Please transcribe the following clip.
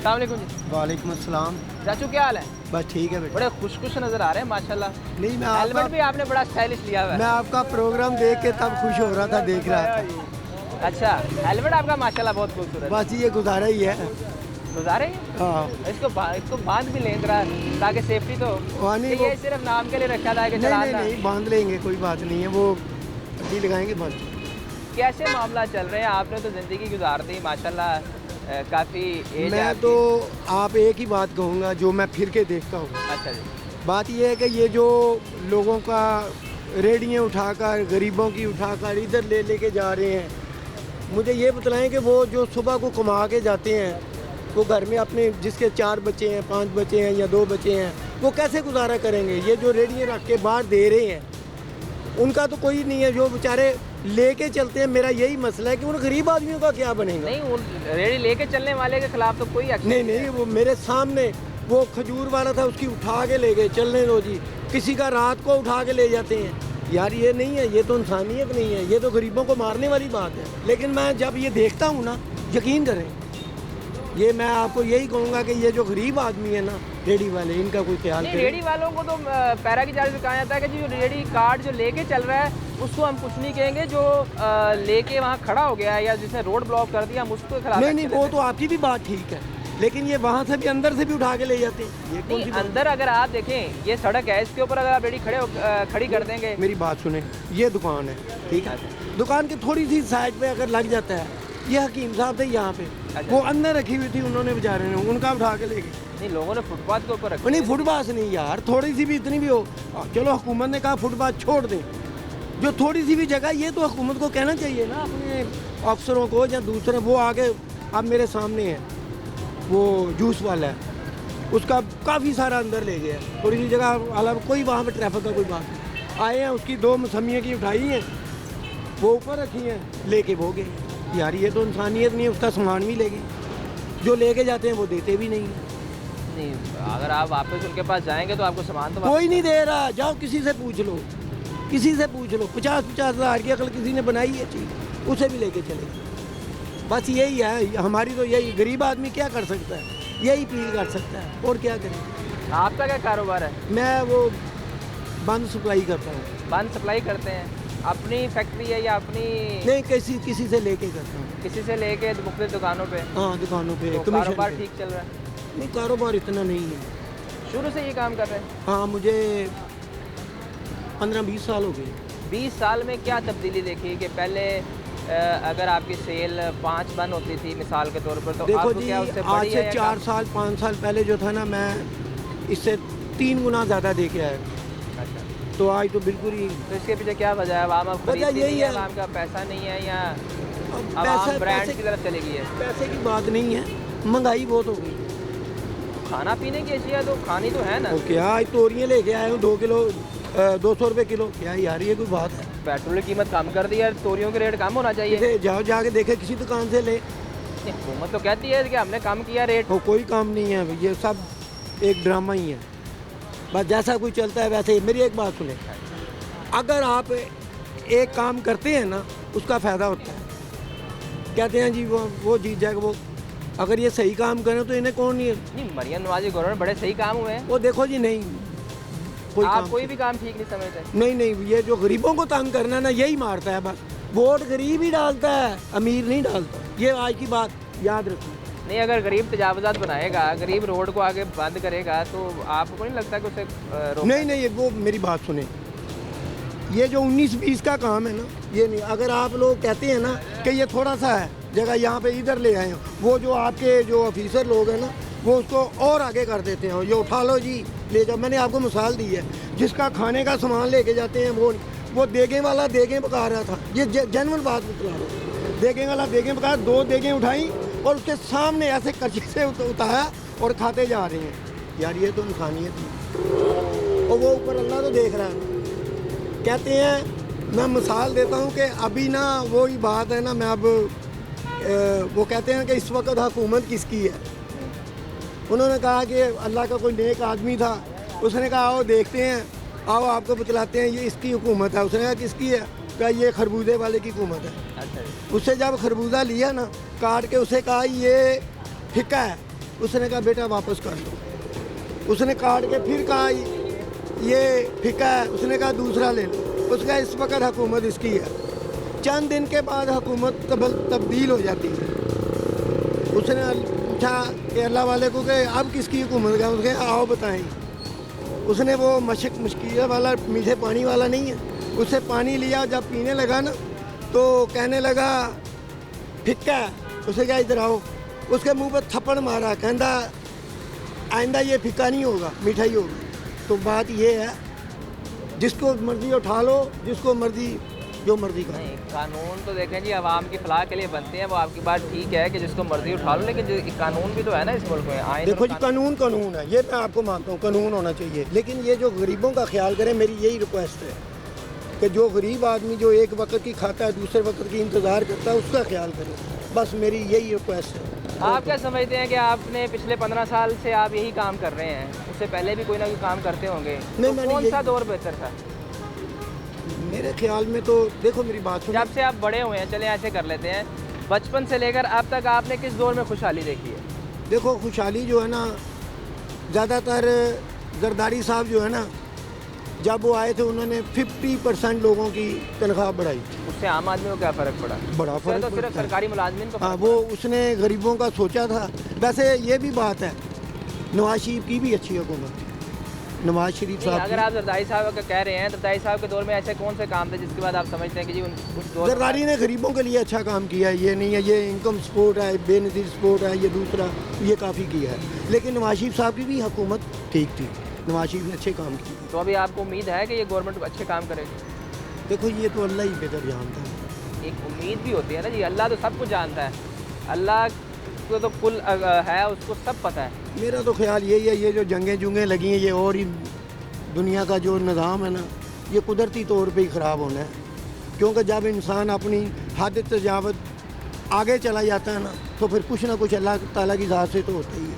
अस्सलाम वालेकुम जी। वालेकुम अस्सलाम। चाचू क्या हाल है? बस ठीक है बेटा। बड़े खुश खुश नजर आ रहे हैं माशाल्लाह। नहीं मैं हेलमेट भी आपने बड़ा स्टाइलिश लिया हुआ मैं है। आपका प्रोग्राम देख के तब खुश हो रहा था, देख रहा था। अच्छा, हेलमेट आपका माशाल्लाह बहुत खूबसूरत है। बस ये गुजारा ही है। गुजारे हाँ इसको बांध भी लें जरा ताकि सेफ्टी तो हाँ, नहीं, कि वो- ये सिर्फ नाम के लिए रखा था कि नहीं नहीं चलाना। नहीं बांध लेंगे, कोई बात नहीं है, वो अभी लगाएंगे बंद। कैसे मामला चल रहे हैं? आपने तो ज़िंदगी गुजार दी माशाल्लाह, काफ़ी एज है मैं आपकी। तो आप एक ही बात कहूँगा जो मैं फिर के देखता हूँ। अच्छा जी। बात ये है कि ये जो लोगों का रेडियाँ उठाकर गरीबों की उठाकर इधर ले लेके जा रहे हैं, मुझे ये बतलाएं कि वो जो सुबह को कमा के जाते हैं, वो घर में अपने जिसके 4 बच्चे हैं, 5 बच्चे हैं या 2 बच्चे हैं, वो कैसे गुजारा करेंगे? ये जो रेडियाँ रख के बाहर दे रहे हैं, उनका तो कोई नहीं है। जो बेचारे लेके चलते हैं, मेरा यही मसला है कि उन गरीब आदमियों का क्या बनेगा? नहीं, उन रेडी लेके चलने वाले के खिलाफ तो कोई एक्शन नहीं नहीं, वो मेरे सामने वो खजूर वाला था, उसकी उठा के ले गए, चलने दो जी। किसी का रात को उठा के ले जाते हैं। यार ये नहीं है, ये तो इंसानियत नहीं है, ये तो गरीबों को मारने वाली बात है। लेकिन मैं जब ये देखता हूँ ना, यकीन करें, ये मैं आपको यही कहूँगा कि ये जो गरीब आदमी है ना, रेडी वाले, इनका कोई ख्याल नहीं, करें। रेडी वालों को तो पैरा की चाल से कहा जाता है कि जो रेडी कार्ड जो लेके चल रहा है उसको हम कुछ नहीं कहेंगे, जो लेके वहाँ खड़ा हो गया है या जिसने रोड ब्लॉक कर दिया हम उसको खिलाफ नहीं नहीं, action वो लेते तो आपकी भी बात ठीक है, लेकिन ये वहाँ से भी अंदर से भी उठा के ले जाते हैं। ये हैं। कौन सी नहीं, बात? अंदर अगर आप देखें ये सड़क है, इसके ऊपर अगर आप रेडी खड़ी कर देंगे। मेरी बात सुने, ये दुकान है, ठीक है, दुकान की थोड़ी सी साइड पे अगर लग जाता है, ये हकीम साहब थे यहाँ पे, अच्छा। वो अंदर रखी हुई थी, उन्होंने बेचारे ने उनका उठा के ले गए। नहीं, लोगों ने फुटपाथ के ऊपर रखा। नहीं, फुटपाथ नहीं यार, थोड़ी सी भी इतनी भी हो, चलो हुकूमत ने कहा फुटपाथ छोड़ दें, जो थोड़ी सी भी जगह, ये तो हुकूमत को कहना चाहिए ना अपने अफसरों को या दूसरे। वो आगे अब मेरे सामने है, वो जूस वाला है, उसका काफ़ी सारा अंदर ले गया, थोड़ी सी जगह अलावा कोई वहाँ पे ट्रैफिक का कोई बात नहीं। आए हैं, उसकी 2 मौसमियाँ की उठाई हैं, वो ऊपर रखी हैं, लेके वो गए। यार ये तो इंसानियत नहीं है, उसका सामान भी ले गए। जो लेके जाते हैं वो देते भी नहीं हैं। नहीं, अगर आप वापस उनके पास जाएंगे तो आपको सामान तो कोई नहीं दे रहा, जाओ किसी से पूछ लो, किसी से पूछ लो। 50-50 हज़ार की अकल किसी ने बनाई है चीज़, उसे भी लेके चले। बस यही है हमारी, तो यही गरीब आदमी क्या कर सकता है, यही अपील कर सकता है, और क्या करें। आपका क्या कारोबार है? मैं वो बंद सप्लाई करता हूँ। बंद सप्लाई करते हैं? अपनी फैक्ट्री है या अपनी? नहीं, किसी से लेके करता हूँ। किसी से लेके मुख्तलिफ दुकानों पे? हाँ, दुकानों पे तो कमीशन कारोबार पे। ठीक चल रहा है? नहीं, कारोबार इतना नहीं है। शुरू से ये काम कर रहे हैं? हाँ, मुझे 15-20 साल हो गए। 20 साल में क्या तब्दीली देखी कि पहले अगर आपकी सेल 5 बन होती थी मिसाल के तौर पर, तो देखो आपको जी, क्या उससे आज बड़ी से है या 4 साल 5 साल पहले जो था ना, मैं इससे 3 गुना ज़्यादा दे के आया। अच्छा, तो आज तो बिल्कुल ही तो इसके पीछे क्या वजह है? आवाम अब वजह खरीदती यही नहीं है, है। आवाम का पैसा नहीं है या अब आवाम ब्रांड की तरफ चली गई है? पैसे की बात नहीं है, महंगाई बहुत हो गई। खाना पीने की अशिया तो खानी तो है ना। तो क्या आज तोरियाँ लेके आए हूँ 2 किलो 200 रुपये किलो। क्या यार ये कोई बात है? पेट्रोल की कीमत कम कर दी है, तोरियों के रेट कम होना चाहिए। किसे जाओ, जाके देखे किसी दुकान से ले। हुकूमत तो कहती है कि हमने कम किया रेट। वो कोई काम नहीं है, ये सब एक ड्रामा ही है। बस जैसा कोई चलता है वैसे ही। मेरी एक बात सुने, अगर आप एक काम करते हैं ना, उसका फ़ायदा होता है। कहते हैं जी वो जीत जाएगा वो। अगर ये सही काम करें तो इन्हें कौन नहीं है? नहीं, मरियम नवाज़ गवर्नमेंट बड़े सही काम हुए हैं। वो देखो जी, नहीं आप कोई भी काम ठीक नहीं समझते? नहीं, ये जो गरीबों को तंग करना है ना, यही मारता है बस। वोट गरीब ही डालता है, अमीर नहीं डालता। ये आज की बात याद रखो। नहीं, अगर गरीब तजावजात बनाएगा, गरीब रोड को आगे बंद करेगा, तो आपको नहीं लगता कि उसे नहीं, वो मेरी बात सुने, ये जो 19-20 का काम है ना, ये नहीं। अगर आप लोग कहते हैं ना कि ये थोड़ा सा है जगह, यहाँ पे इधर ले आए हैं, वो जो आपके जो ऑफिसर लोग हैं ना, वो उसको और आगे कर देते हैं। ये उठा लो जी, ले जाओ। मैंने आपको मिसाल दी है, जिसका खाने का सामान लेके जाते हैं, वो देगे वाला देगे पका रहा था। ये जेन्युइन बात बता रहा हूँ। देगे वाला देगे पका, 2 देगे उठाई और उसके सामने ऐसे कच्ची से उतारा और खाते जा रहे हैं। यार ये तो इंसानियत है। और वो ऊपर अल्लाह तो देख रहा है। कहते हैं, मैं मिसाल देता हूँ कि अभी ना वही बात है ना, मैं अब वो कहते हैं कि इस वक्त हुकूमत किसकी है। उन्होंने कहा कि अल्लाह का कोई नेक आदमी था, उसने कहा आओ देखते हैं, आओ आपको बतलाते हैं ये इसकी हुकूमत है। उसने कहा किसकी है? कहा ये खरबूजे वाले की हुकूमत है। अच्छा, उससे जब खरबूजा लिया ना, काट के उसे कहा ये फिक्का है, उसने कहा बेटा वापस कर लो। उसने काट के फिर कहा ये फिका है, उसने कहा दूसरा ले लो। उसका इस वक्त हुकूमत इसकी है, चंद दिन के बाद हुकूमत तब्दील हो जाती है। उसने पूछा केरला वाले को कि अब किसकी हुकूमत है, उसने आओ बताएं। उसने वो मशकिया वाला मीठे पानी वाला नहीं है, उससे पानी लिया, जब पीने लगा ना तो कहने लगा फिक्का है। उसे क्या इधर आओ, उसके मुंह पर थप्पड़ मारा, कहता आइंदा ये फिक्का नहीं होगा, मीठा ही होगा। तो बात ये है, जिसको मर्जी उठा लो, जिसको मर्जी जो मर्जी करो। नहीं, कानून तो देखें जी आवाम की फलाह के लिए बनते हैं, वो आपकी बात ठीक है कि जिसको मर्जी उठा लो, लेकिन कानून भी तो है ना इस मुल्क में। आए देखो जी, कानून कानून है, ये मैं आपको मानता हूँ, कानून होना चाहिए, लेकिन ये जो गरीबों का ख्याल करें, मेरी यही रिक्वेस्ट है कि जो गरीब आदमी जो एक वक्त की खाता है, दूसरे वक्त की इंतज़ार करता है, उसका ख्याल करें। बस मेरी यही रिक्वेस्ट है। आप क्या समझते हैं कि आपने पिछले 15 साल से आप यही काम कर रहे हैं, उससे पहले भी कोई ना कोई काम करते होंगे, तो कौन सा दौर बेहतर था? मेरे ख्याल में तो देखो, मेरी बात सुनो, जब से आप बड़े हुए हैं, चले ऐसे कर लेते हैं, बचपन से लेकर अब तक आपने किस दौर में खुशहाली देखी है? देखो खुशहाली जो है ना, ज़्यादातर जरदारी साहब जो है ना, जब वो आए थे उन्होंने 50% लोगों की तनख्वाह बढ़ाई। उससे आम आदमी को क्या फ़र्क पड़ा? बड़ा उससे फर्क तो सिर्फ सरकारी मुलाजमिन को हाँ, वो उसने गरीबों का सोचा था। वैसे ये भी बात है, नवाज शरीफ की भी अच्छी हुकूमत थी, नवाज शरीफ साहब। अगर आप जरदारी साहब का कह रहे हैं, जरदारी साहब के दौर में ऐसे कौन से काम थे जिसके बाद आप समझते हैं कि जी उस दौर जरदारी ने गरीबों के लिए अच्छा काम किया है, ये नहीं है ये इनकम सपोर्ट है, बेनज़ीर सपोर्ट है, ये दूसरा ये काफ़ी किया है। लेकिन नवाज शरीफ साहब की भी हुकूमत ठीक थी, नवाज शरीफ ने अच्छे काम किए। तो अभी आपको उम्मीद है कि ये गवर्नमेंट अच्छे काम करेगी? देखो ये तो अल्लाह ही बेहतर जानता है। एक उम्मीद भी होती है ना जी, अल्लाह तो सब कुछ जानता है, अल्लाह को तो कुल है, उसको सब पता है। मेरा तो ख्याल यही है, ये जो जंगें जुंगें लगी हैं, ये और ही दुनिया का जो निज़ाम है ना, ये कुदरती तौर पे ही ख़राब होना है। क्योंकि जब इंसान अपनी हद तजावत आगे चला जाता है ना, तो फिर कुछ ना कुछ अल्लाह ताला की ज़ात से तो होता ही है।